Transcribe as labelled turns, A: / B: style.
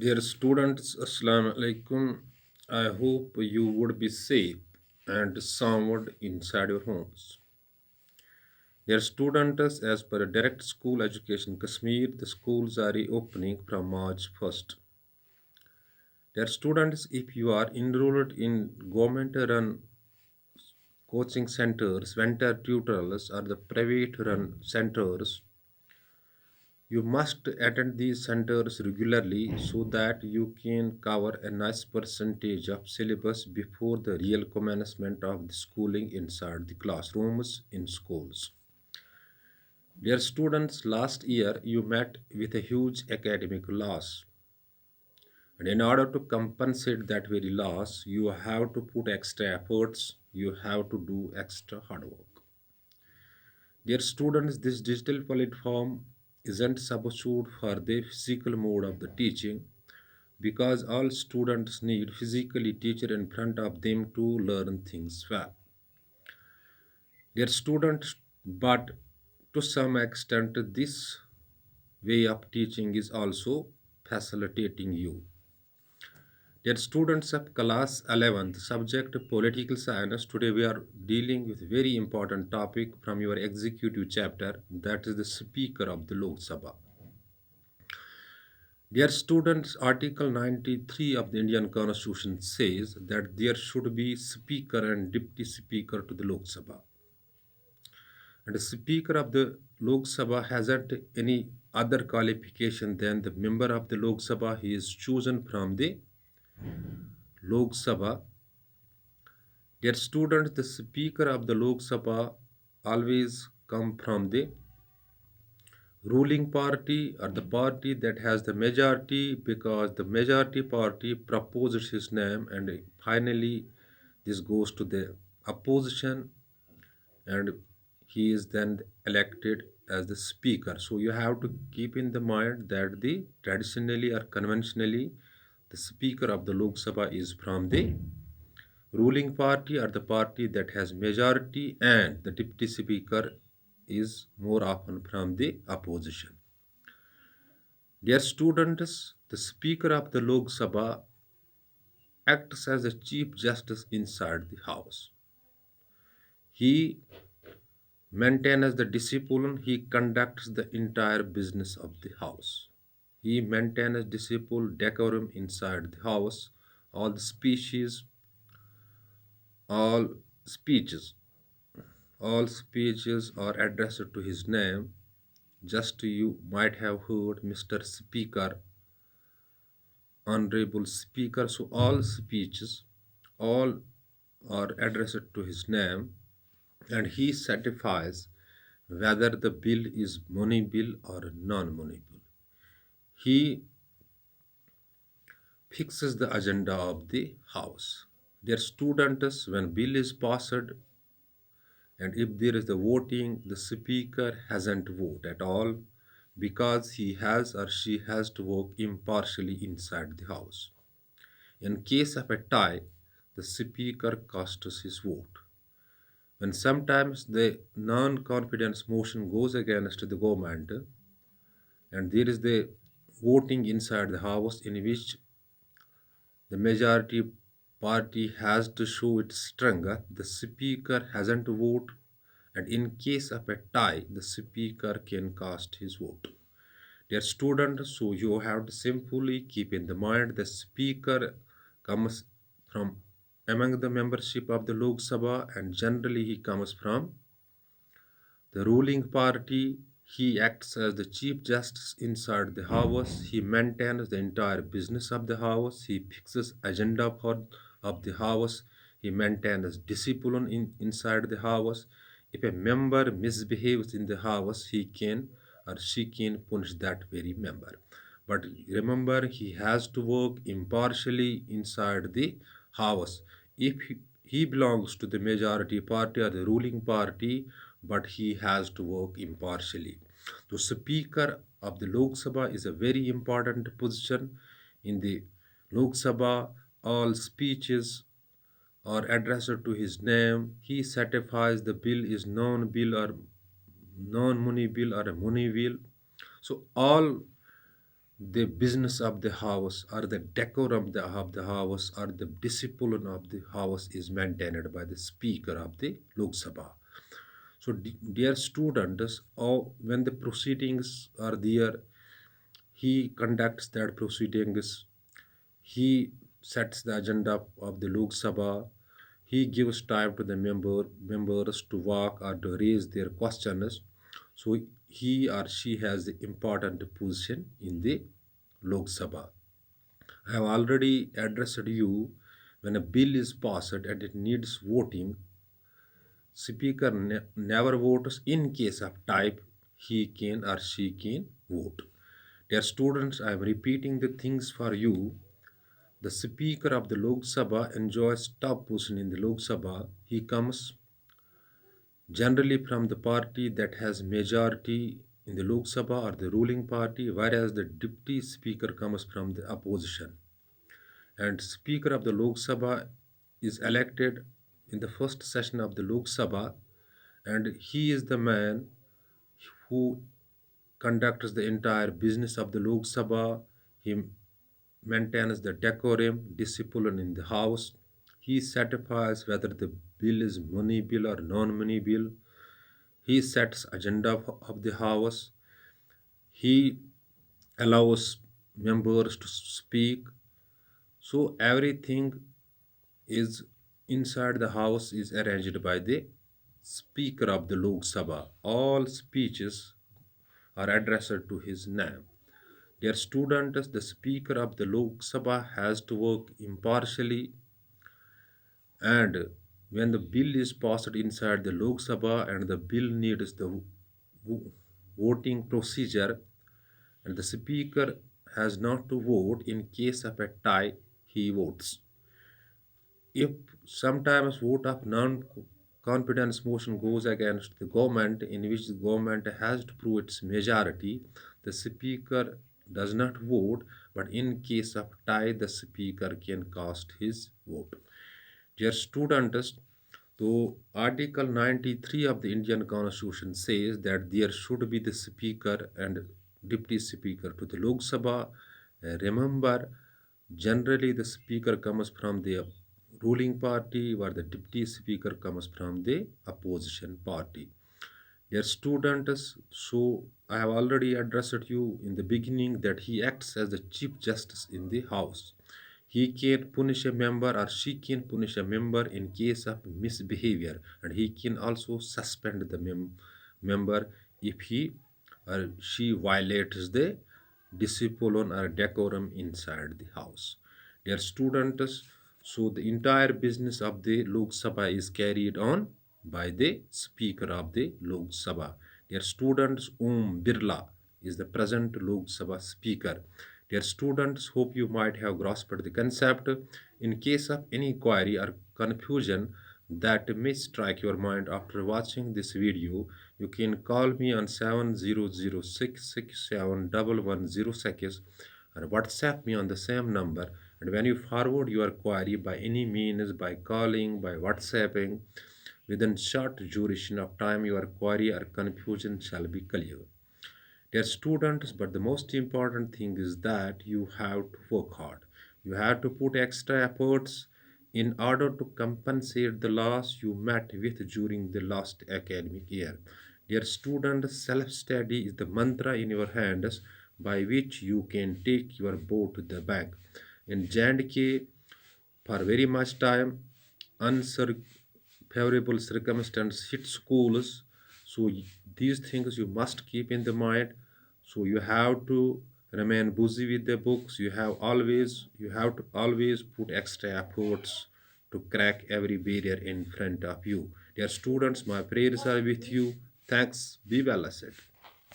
A: Dear students, Assalamu alaikum. I hope you would be safe and sound inside your homes. Dear students, as per direct school education Kashmir, the schools are reopening from March 1st. Dear students, if you are enrolled in government run coaching centers, venture tutors, or the private run centers, you must attend these centers regularly so that you can cover a nice percentage of syllabus before the real commencement of the schooling inside the classrooms in schools. Dear students, last year you met with a huge academic loss. And in order to compensate that very loss, you have to put extra efforts, you have to do extra hard work. Dear students, this digital platform isn't substitute for the physical mode of the teaching because all students need physically teacher in front of them to learn things well. Dear students, but to some extent this way of teaching is also facilitating you. Dear students of class 11th, subject political science, today we are dealing with very important topic from your executive chapter, that is the Speaker of the Lok Sabha. Dear students, Article 93 of the Indian Constitution says that there should be Speaker and Deputy Speaker to the Lok Sabha. And the Speaker of the Lok Sabha hasn't any other qualification than the member of the Lok Sabha. He is chosen from the Lok Sabha. Dear students, the Speaker of the Lok Sabha always come from the ruling party or the party that has the majority, because the majority party proposes his name and finally this goes to the opposition and he is then elected as the speaker. So you have to keep in the mind that the traditionally or conventionally the speaker of the Lok Sabha is from the ruling party or the party that has majority, and the deputy speaker is more often from the opposition. Dear students, the speaker of the Lok Sabha acts as the chief justice inside the house. He maintains the discipline, he conducts the entire business of the house. He maintains discipline, decorum inside the house. All the species, all speeches all speeches are addressed to his name. Just you might have heard Mr. Speaker, Honorable Speaker. So all speeches, all are addressed to his name, and he certifies whether the bill is money bill or non-money bill. He fixes the agenda of the house. Their students, when bill is passed, and if there is the voting, the speaker hasn't vote at all because he has or she has to work impartially inside the house. In case of a tie, the speaker casts his vote. When sometimes the non-confidence motion goes against the government and there is the voting inside the house in which the majority party has to show its strength, the speaker hasn't vote, and in case of a tie, the speaker can cast his vote. Dear students, so you have to simply keep in the mind the speaker comes from among the membership of the Lok Sabha, and generally he comes from the ruling party. He acts as the chief justice inside the house. He maintains the entire business of the house. He fixes agenda for of the house. He maintains discipline inside the house. If a member misbehaves in the house, he can or she can punish that very member. But remember, he has to work impartially inside the house. If he belongs to the majority party or the ruling party, but he has to work impartially. The Speaker of the Lok Sabha is a very important position in the Lok Sabha. All speeches are addressed to his name. He certifies the bill is non-bill or non-money bill or a money bill. So all the business of the house or the decorum of the house or the discipline of the house is maintained by the speaker of the Lok Sabha. So, dear students, when the proceedings are there, he conducts that proceedings. He sets the agenda of the Lok Sabha. He gives time to the members to walk or to raise their questions. So he or she has the important position in the Lok Sabha. I have already addressed you when a bill is passed and it needs voting, speaker never votes in case of type, he can or she can vote. Dear students, I am repeating the things for you. The Speaker of the Lok Sabha enjoys top position in the Lok Sabha. He comes generally from the party that has majority in the Lok Sabha or the ruling party, whereas the Deputy Speaker comes from the opposition. And Speaker of the Lok Sabha is elected in the first session of the Lok Sabha, and he is the man who conducts the entire business of the Lok Sabha. He maintains the decorum, discipline in the house. He certifies whether the bill is money bill or non-money bill. He sets agenda of the house. He allows members to speak. So everything is inside the house is arranged by the Speaker of the Lok Sabha. All speeches are addressed to his name. Dear students, the Speaker of the Lok Sabha has to work impartially, and when the bill is passed inside the Lok Sabha and the bill needs the voting procedure, and the Speaker has not to vote in case of a tie, he votes. If sometimes vote of non-confidence motion goes against the government in which the government has to prove its majority, the speaker does not vote, but in case of tie, the speaker can cast his vote. Dear students, though Article 93 of the Indian Constitution says that there should be the speaker and deputy speaker to the Lok Sabha, remember generally the speaker comes from the ruling party while the deputy speaker comes from the opposition party. Dear students, so I have already addressed you in the beginning that he acts as the Chief Justice in the House. He can punish a member or she can punish a member in case of misbehavior, and he can also suspend the member if he or she violates the discipline or decorum inside the house. Dear students, so the entire business of the Lok Sabha is carried on by the Speaker of the Lok Sabha. Dear students, Om Birla is the present Lok Sabha Speaker. Dear students, hope you might have grasped the concept. In case of any query or confusion that may strike your mind after watching this video, you can call me on 7006671106 or WhatsApp me on the same number. And when you forward your query by any means, by calling, by WhatsApping, within short duration of time, your query or confusion shall be cleared. Dear students, but the most important thing is that you have to work hard. You have to put extra efforts in order to compensate the loss you met with during the last academic year. Dear students, self-study is the mantra in your hands by which you can take your boat to the bank. In J&K, for very much time, unfavorable circumstances hit schools. So these things you must keep in the mind. So you have to remain busy with the books. You have to always put extra efforts to crack every barrier in front of you. Dear students, my prayers are with you. Thanks. Be well, said.